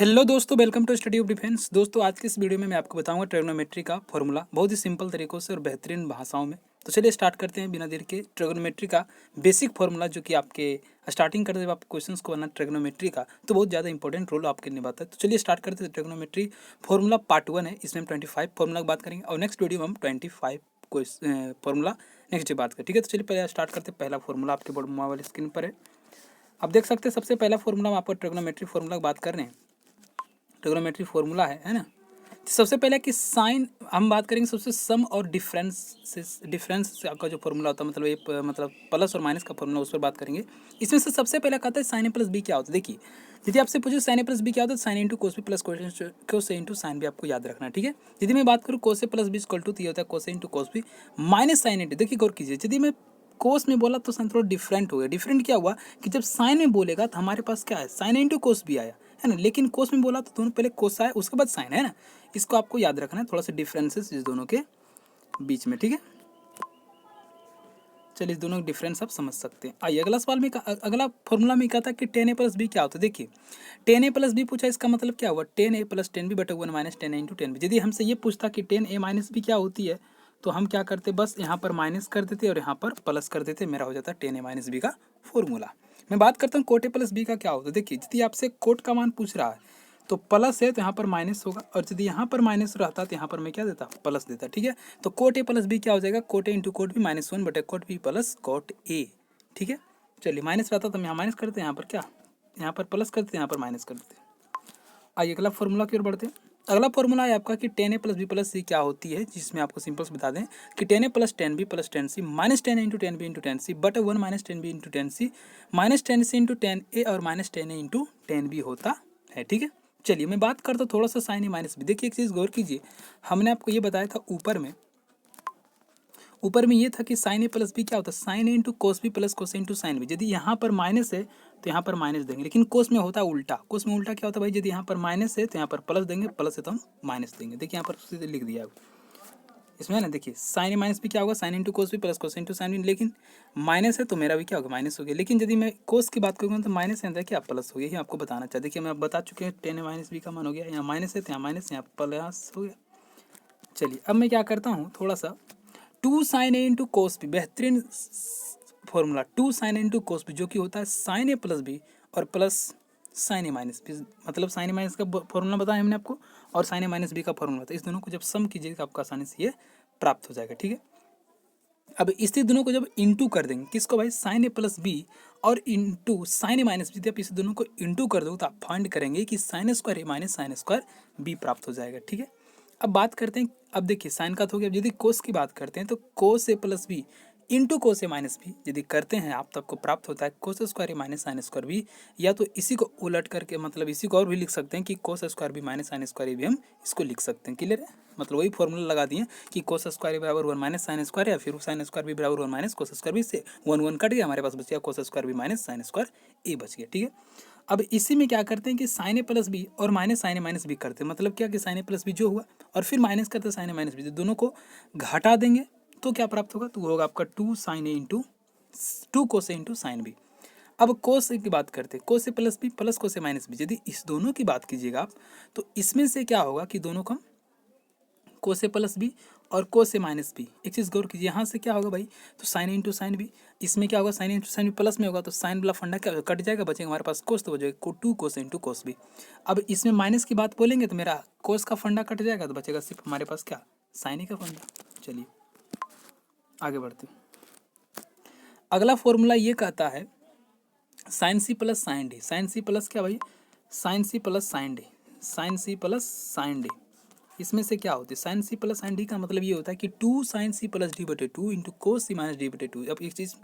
Hello दोस्तों, welcome to study of defence. दोस्तों, आज के इस वीडियो में मैं आपको बताऊंगा ट्रिग्नोमेट्री का फॉर्मूला बहुत ही सिंपल तरीकों से और बेहतरीन भाषाओं में। तो चलिए स्टार्ट करते हैं बिना देर के। ट्रिग्नोमेट्री का बेसिक फार्मूला जो कि आपके स्टार्टिंग करते जब आप क्वेश्चंस को बनाना ट्रिग्नोमेट्री का, तो बहुत ज़्यादा इंपॉर्टेंट रोल आपके निभाता है। तो चलिए स्टार्ट करते हैं। ट्रिग्नोमेट्री फार्मूला पार्ट 1 है, इसमें हम 25 फार्मूला की बात करेंगे और नेक्स्ट वीडियो में हम 25 फार्मूला नेक्स्ट डे बात करें। ठीक है, तो चलिए पहले स्टार्ट करते हैं। पहला फार्मूला आपके बोर्ड मोबाइल स्क्रीन पर है, आप देख सकते हैं। सबसे पहला फार्मूला हम आपको ट्रिग्नोमेट्री फार्मूला की बात कर रहे हैं। ट्रिग्नोमेट्री फार्मूला है ना। तो सबसे पहले कि साइन हम बात करेंगे सबसे सम और डिफरेंस का जो फार्मूला होता है, मतलब ये मतलब प्लस और माइनस का फार्मूला, उस पर बात करेंगे। इसमें से सबसे पहले कहता है साइन ए प्लस बी क्या होता है। देखिए, यदि आपसे पूछे साइन ए प्लस बी क्या होता है, sine into cos B plus cos A into sine B, आपको याद रखना है। ठीक है, यदि मैं बात करूँ cos A plus B equal to, तो ये होता है cos A into cos B minus sine into. देखिए गौर कीजिए, यदि मैं कोस में बोला तो साइन थोड़ा डिफरेंट हो गया। डिफरेंट क्या हुआ कि जब साइन में बोलेगा तो हमारे पास क्या है, साइन इंटू कोस भी आया है ना। लेकिन कोस में बोला तो दोनों पहले कोस आया उसके बाद साइन, है ना। इसको आपको याद रखना है, थोड़ा सा डिफरेंसेस इस दोनों के बीच में। ठीक है, चलिए इस दोनों का डिफरेंस आप समझ सकते हैं। आइए अगला सवाल में अगला फॉर्मूला में क्या था कि टेन ए प्लस बी क्या होता है। देखिए, टेन ए प्लस बी पूछा, इसका मतलब क्या हुआ, ten A plus tan B बटे one minus tan A into tan B. यदि हमसे ये पूछता कि टेन ए माइनस बी क्या होती है, तो हम क्या करते, बस यहाँ पर माइनस कर देते और यहाँ पर प्लस कर देते, मेरा हो जाता टेन ए माइनस बी का फॉर्मूला। मैं बात करता हूँ कोट ए प्लस बी का क्या होता है। देखिए, यदि आपसे कोट का मान पूछ रहा है तो प्लस है तो यहाँ पर माइनस होगा, और यदि यहाँ पर माइनस रहता तो यहाँ पर मैं क्या देता, प्लस देता। ठीक है, तो कोट ए प्लस बी क्या हो जाएगा, cot A into cot B minus one बटे cot B plus cot A. ठीक है, चलिए माइनस रहता तो हम यहाँ माइनस करते हैं, यहाँ पर क्या, यहाँ पर प्लस करते हैं, यहाँ पर माइनस कर देते हैं। आइए अगला फॉर्मूला की ओर बढ़ते हैं। अगला फॉर्मूला है आपका कि tan A plus B plus सी क्या होती है, जिसमें आपको सिंपल से बता दें कि tan A plus tan B plus tan C minus tan A into tan B into tan C but one minus tan B into tan C minus tan C into tan A और minus tan A into tan B होता है। ठीक है, चलिए मैं बात करता हूँ थोड़ा सा साइन ए माइनस बी। देखिए एक चीज़ गौर कीजिए, हमने आपको ये बताया था ऊपर में ये था कि साइन ए प्लस बी क्या होता है, sine A into cos B plus cos into sine B. यदि यहाँ पर माइनस है तो यहाँ पर माइनस देंगे, लेकिन कोस में होता है उल्टा। कोस में उल्टा क्या होता है भाई, यदि यहाँ पर माइनस है तो यहाँ पर प्लस देंगे, प्लस है तो हम माइनस देंगे। देखिए यहाँ पर सीधे लिख दिया इसमें है ना। देखिए साइन ए माइनस बी क्या होगा, sine into cos B plus cos into sine B, लेकिन माइनस है तो मेरा भी क्या होगा, माइनस हो गया। लेकिन यदि मैं कोस की बात करूँगा तो माइनस है क्या, प्लस हो गया। ये आपको बताना चाहिए। देखिए मैं बता चुके हैं टेन ए माइनस बी का मान हो गया, यहाँ माइनस है तो यहाँ माइनस, यहाँ प्लस हो गया। चलिए अब मैं क्या करता हूँ, थोड़ा सा two sine A into cos B, बेहतरीन formula two sine A into cos B, जो कि होता है साइन ए प्लस बी और plus sine A minus B. मतलब साइन ए माइनस का फॉर्मूला बताया हमने आपको और साइन ए माइनस बी का फॉर्मूला था। इस दोनों को जब सम कीजिएगा आपको आसानी से ये प्राप्त हो जाएगा। ठीक है, अब इसी दोनों को जब इंटू कर देंगे, किसको भाई, साइन ए प्लस बी और into sine A minus B, जब इस दोनों को इंटू कर दो तो आप फाइंड करेंगे कि साइन स्क्वायर ए माइनस साइन स्क्वायर बी प्राप्त हो जाएगा। ठीक है, अब बात करते हैं, अब देखिए साइन का तो हो गया। यदि कोस की बात करते हैं तो कोस A plus B into cos A minus B यदि करते हैं आप, तो आपको प्राप्त होता है कोस स्क्वायर ए माइनस साइन स्क्वायर बी। या तो इसी को उलट करके, मतलब इसी को और भी लिख सकते हैं कि cos square B minus sine square भी हम इसको लिख सकते हैं। क्लियर है, मतलब वही फॉर्मूला लगा दिए कि कोस स्क्वायर बराबर वन माइनस साइन स्क्वायर, या फिर साइन स्क्वायर भी बराबर one minus cos square B, से वन वन कट गया, हमारे पास बच गया cos square B minus sine square A बच गया। ठीक है, अब इसी में क्या करते हैं कि साइन ए प्लस बी और minus sign A minus B करते हैं। मतलब क्या कि साइन ए प्लस बी जो हुआ और फिर माइनस करते हैं साइन ए माइनस बी, दोनों को घटा देंगे तो क्या प्राप्त होगा, तो होगा आपका two sine A into two cos A into sine B. अब कोस की बात करते हैं, cos A plus B plus cos A minus B. यदि इस दोनों की बात कीजिएगा आप, तो इसमें से क्या होगा कि दोनों का कोस ए प्लस बी और कोस ए माइनस बी। एक चीज़ गौर कीजिए, यहाँ से क्या होगा भाई, तो साइन इंटू साइन बी, इसमें क्या होगा, sine into sine B plus में होगा तो साइन वाला फंडा क्या कट जाएगा, बचेगा हमारे पास कोस, तो बचेगा two cos into cos B. अब इसमें माइनस की बात बोलेंगे तो मेरा कोस का फंडा कट जाएगा, तो बचेगा सिर्फ हमारे पास क्या, साइन ही का फंडा। चलिए आगे बढ़ते हैं। अगला फॉर्मूला ये कहता है sine C plus sine D. Sine C plus क्या भाई, sine C plus sine D, sine C plus sine D. इसमें से क्या होती है, sine C plus sine D का मतलब ये होता है कि two sine C plus D बटे two into cos C minus D बटे टू। अब एक चीज़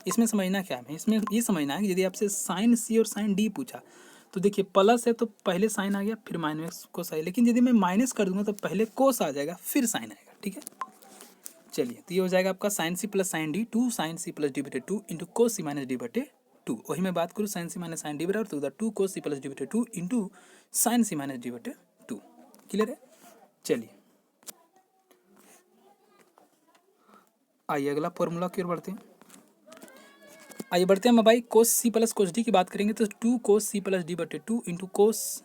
इसमें समझना क्या है, इसमें ये समझना है कि यदि आपसे साइन सी और साइन डी पूछा, तो देखिए प्लस है तो पहले साइन आ गया फिर माइनस कोस आया, लेकिन यदि मैं माइनस कर दूंगा तो पहले कोस आ जाएगा फिर साइन आएगा। ठीक है, चलिए तो ये हो जाएगा आपका sine C plus sine D, two sine C plus D बटे two into cos C minus D बटे टू। वही मैं बात करूँ sine C minus sine D बराबर तो two cos C plus D बटे two into sine C minus D बटे टू। क्लियर है, चलिए आइए अगला फॉर्मूला की ओर बढ़ते हैं। आइए बढ़ते हैं हम भाई, कोस सी प्लस कोस डी की बात करेंगे तो two cos C plus D बटे टू इंटू कोस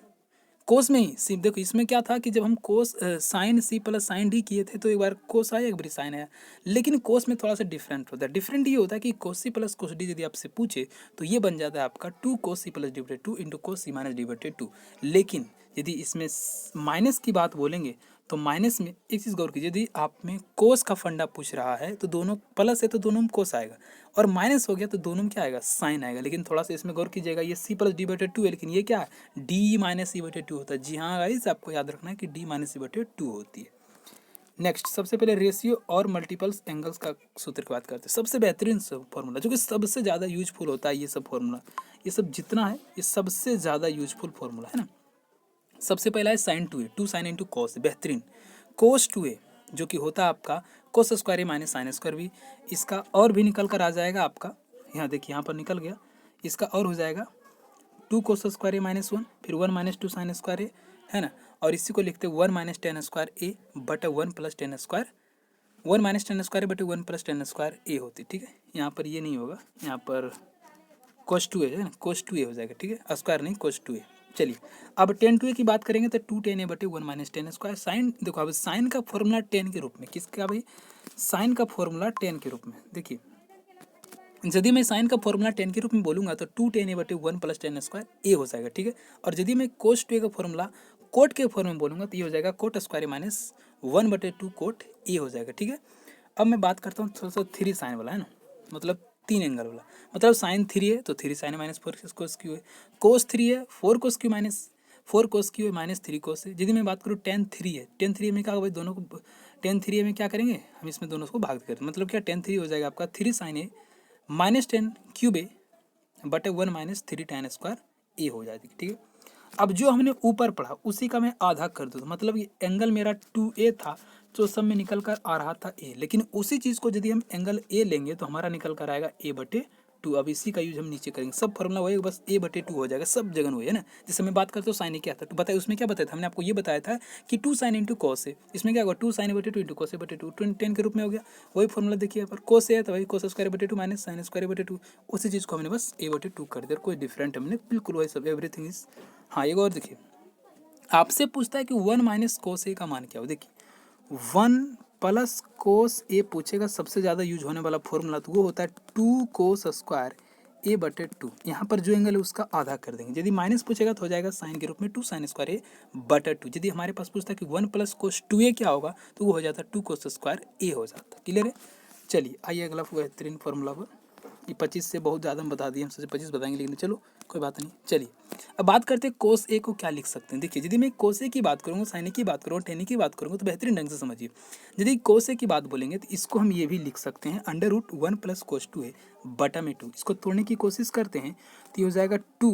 कोस में ही सिर्फ देखो इसमें क्या था कि जब हम cos sine C plus sine D किए थे तो एक बार कोस आया एक बार साइन आया, लेकिन कोस में थोड़ा सा डिफरेंट होता है। डिफरेंट ये होता है कि कोस सी प्लस कोस डी यदि आपसे पूछे तो ये बन जाता है आपका 2 cos C plus divided 2 into cos C minus divided 2। लेकिन यदि इसमें माइनस की बात बोलेंगे तो माइनस में एक चीज़ गौर कीजिए, यदि आप में कोस का फंडा पूछ रहा है तो दोनों प्लस है तो दोनों में कोस आएगा, और माइनस हो गया तो दोनों में क्या आएगा, साइन आएगा। लेकिन थोड़ा सा इसमें गौर कीजिएगा, ये सी प्लस डी बटे 2 है, लेकिन ये क्या है, डी माइनस सी बटे 2 होता है। जी हाँ गाइस, आपको याद रखना है कि डी माइनस सी बटे 2 होती है। नेक्स्ट, सबसे पहले रेशियो और मल्टीपल्स एंगल्स का सूत्र की बात करते हैं। सबसे बेहतरीन फॉर्मूला जो कि सबसे ज़्यादा यूजफुल होता है, ये सब फॉर्मूला, ये सब जितना है ये सबसे ज़्यादा यूजफुल फॉर्मूला है ना। सबसे पहला है sign 2a, 2 sine into cos, बेहतरीन। कोस 2a जो कि होता है आपका कोस स्क्वायर ए माइनस साइन स्क्वायर बी, इसका और भी निकल कर आ जाएगा आपका, यहाँ देखिए यहाँ पर निकल गया, इसका और हो जाएगा 2 कोस स्क्वायर ए माइनस 1, फिर 1 माइनस 2 साइन स्क्वायर ए, है ना। और इसी को लिखते 1 माइनस टेन स्क्वायर ए बटे 1 plus ten square, 1 minus ten square बटे 1 प्लस टेन स्क्वायर ए होती, ठीक है। यहाँ पर ये नहीं होगा, यहाँ पर कोस 2a है ना, कोस 2a हो जाएगा, ठीक है, स्क्वायर नहीं कोस 2a। चलिए अब टेन 2a की बात करेंगे तो 2 10a बटे 1 माइनस टेन स्क्वायर। साइन देखो, अब साइन का फॉर्मूला 10 के रूप में, किसका भाई, साइन का फॉर्मूला 10 के रूप में। देखिए यदि मैं साइन का फॉर्मूला 10 के रूप में बोलूँगा तो 2 10a बटे 1 प्लस टेन स्क्वायर ए हो जाएगा, ठीक है। और यदि मैं कोस 2a का फॉर्मूला कोट के फॉर्म में बोलूँगा तो ये हो जाएगा कोट स्क्वायर माइनस 1 बटे 2 कोट ए हो जाएगा, ठीक है। अब मैं बात करता हूँ थोड़ा सा 3 साइन वाला, है ना, मतलब 3 एंगल वाला। मतलब साइन 3 है तो 3 साइन माइनस 4 कोस क्यू है, कोस 3 है 4 कोस क्यू माइनस 4 कोस क्यू है माइनस 3 कोस है। यदि मैं बात करूँ टेन 3 है, टेन 3 में क्या होगा भाई, दोनों को टेन 3 में क्या करेंगे हम, इसमें दोनों को भाग करें, मतलब क्या टेन 3 हो जाएगा आपका 3 साइन ए माइनस 10 क्यूब ए बटे 1 माइनस 3 टेन स्क्वायर ए हो जाएगी, ठीक है। अब जो हमने ऊपर पढ़ा उसी का मैं आधा कर दूँ, मतलब ये एंगल मेरा 2a था जो सब में निकल कर आ रहा था a, लेकिन उसी चीज़ को यदि हम एंगल a लेंगे तो हमारा निकल कर आएगा a बटे 2। अब इसी का यूज हम नीचे करेंगे, सब फॉर्मूला वही, बस a बटे 2 हो जाएगा, सब जगह वही है ना। जैसे मैं बात करता हूँ साइन क्या था, तो बताया उसमें क्या बताया था हमने आपको, ये बताया था कि 2 साइन इंटू कॉस है, इसमें क्या होगा 2 साइन बटे 2 इंटू कॉस बटे 2, 10 के रूप में हो गया। वही फॉर्मूला देखिए यहाँ पर कोस है तो वही कोस स्क्वायर बटे 2 माइनस साइन स्क्वायर बटे 2, उसी चीज़ को हमने बस a बटे 2 कर दिया, कोई डिफरेंट हमने बिल्कुल वही सब, एवरीथिंग इज। हाँ एक और देखिए, आपसे पूछता है कि 1 माइनस कोस ए का मान क्या हो। देखिए 1 प्लस कोस ए पूछेगा, सबसे ज़्यादा यूज होने वाला फॉर्मूला तो वो होता है 2 कोस स्क्वायर ए बटे 2। यहाँ पर जो एंगल है उसका आधा कर देंगे। यदि माइनस पूछेगा तो हो जाएगा साइन के रूप में 2 साइन स्क्वायर ए बटे 2। यदि हमारे पास पूछता है कि 1 प्लस कोस 2a क्या होगा तो वो हो जाता है 2 कोस स्क्वायर ए हो जाता। क्लियर है। चलिए आइए अगला बेहतरीन फॉर्मूला पर, ये 25 से बहुत ज़्यादा हम बता दिए, हम सोचे 25 बताएंगे लेकिन चलो कोई बात नहीं। चलिए अब बात करते हैं कोस ए को क्या लिख सकते हैं। देखिए यदि मैं कोस ए की बात करूँगा, साइन ए की बात करूँगा, टेन ए की बात करूँगा तो बेहतरीन ढंग से समझिए। यदि कोस ए की बात बोलेंगे तो इसको हम ये भी लिख सकते हैं अंडर रूट 1 प्लस कोस 2 ए बटा में 2। इसको तोड़ने की कोशिश करते हैं तो ये हो जाएगा 2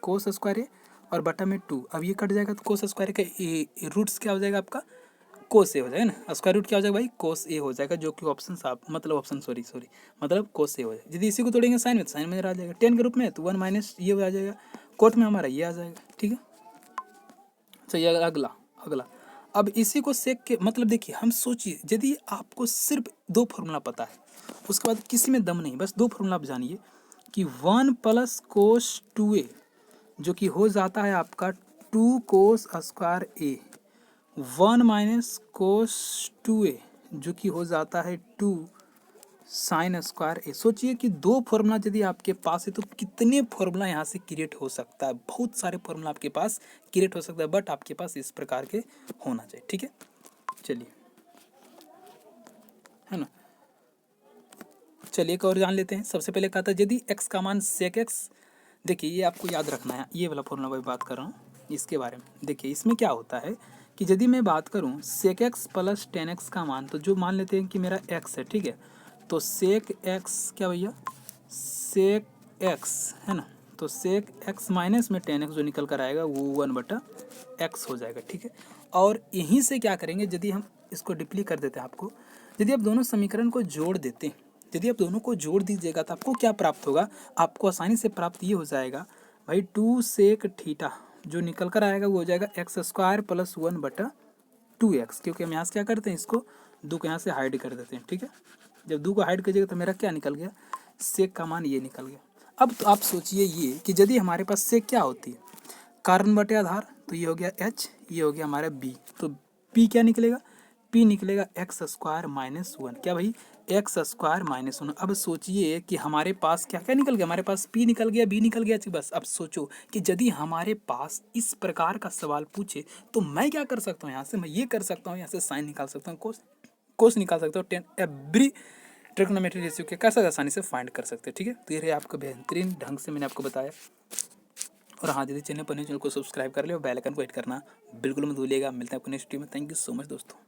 कोस स्क्वायर ए और बटा में 2। अब ये कट जाएगा तो कोस स्क्वायर का रूट्स क्या हो जाएगा आपका, कोस ए हो जाएगा ना, स्क्वायर रूट क्या हो जाएगा भाई, कोस ए हो जाएगा, जो कि ऑप्शन आप मतलब ऑप्शन सॉरी मतलब कोस ए हो जाएगा। यदि इसी को तोड़ेंगे साइन में तो साइन में आ जाएगा, 10 के रूप में तो 1 माइनस ये आ जाएगा, कोट में हमारा ये आ जाएगा, ठीक है। चलिए अगला अगला, अब इसी को सेक के मतलब देखिए हम सोचिए यदि आपको सिर्फ 2 फॉर्मूला पता है, उसके बाद किसी में दम नहीं, बस 2 फॉर्मूला आप जानिए कि 1 प्लस कोस 2a जो कि हो जाता है आपका 2 कोस स्क्वायर ए, 1 माइनस कोस 2a जो कि हो जाता है 2 साइन स्क्वायर ए। सोचिए कि 2 फॉर्मूला यदि आपके पास है तो कितने फॉर्मूला यहाँ से क्रिएट हो सकता है, बहुत सारे फॉर्मूला आपके पास क्रिएट हो सकता है, बट आपके पास इस प्रकार के होना चाहिए, ठीक है। चलिए है ना, चलिए एक और जान लेते हैं। सबसे पहले कहा था यदि x का मान सेक एक्स, देखिए ये आपको याद रखना है, ये वाला फॉर्मूला मैं बात कर रहा हूँ इसके बारे में। देखिए इसमें क्या होता है कि यदि मैं बात करूं sec X plus tan X का मान, तो जो मान लेते हैं कि मेरा एक्स है, ठीक है, तो सेक एक्स क्या भैया, सेक एक्स है ना, तो सेक एक्स माइनस में टेन एक्स जो निकल कर आएगा वो 1 बटा एक्स हो जाएगा, ठीक है। और यहीं से क्या करेंगे, यदि हम इसको डिप्ली कर देते हैं आपको, यदि आप दोनों समीकरण को जोड़ देते हैं, यदि आप दोनों को जोड़ दीजिएगा तो आपको क्या प्राप्त होगा, आपको आसानी से प्राप्त ये हो जाएगा भाई 2 सेक थीटा जो निकल कर आएगा वो हो जाएगा एक्स स्क्वायर प्लस 1 बटा 2x, क्योंकि हम यहाँ से क्या करते हैं इसको 2 को यहाँ से हाइड कर देते हैं, ठीक है। जब 2 को हाइड करिएगा तो मेरा क्या निकल गया, सेक का मान ये निकल गया। अब तो आप सोचिए ये कि यदि हमारे पास सेक क्या होती है, कारण बटे आधार, तो ये हो गया h, ये हो गया हमारा b। तो p क्या निकलेगा, p निकलेगा एक्स स्क्वायर माइनस वन। क्या भाई, एक्स स्क्वायर माइनस वन। अब सोचिए कि हमारे पास क्या क्या निकल गया, हमारे पास p निकल गया, b निकल गया। बस अब सोचो कि यदि हमारे पास इस प्रकार का सवाल पूछे तो मैं क्या कर सकता हूँ, यहाँ से मैं ये कर सकता हूँ, यहाँ से साइन निकाल सकता हूँ, कोस निकाल सकते हो। 10 एवरी ट्रिग्नोमेट्री रेशियो के कैसे आसानी से फाइंड कर सकते हैं। ठीक है, तो ये आपको बेहतरीन ढंग से मैंने आपको बताया। और हाँ, यदि चैनल पर नहीं, चैनल को सब्सक्राइब कर ले और बेल आइकन को हिट करना बिल्कुल मत भूलिएगा। मिलते हैं आपको नेक्स्ट वीडियो में। थैंक यू सो मच दोस्तों।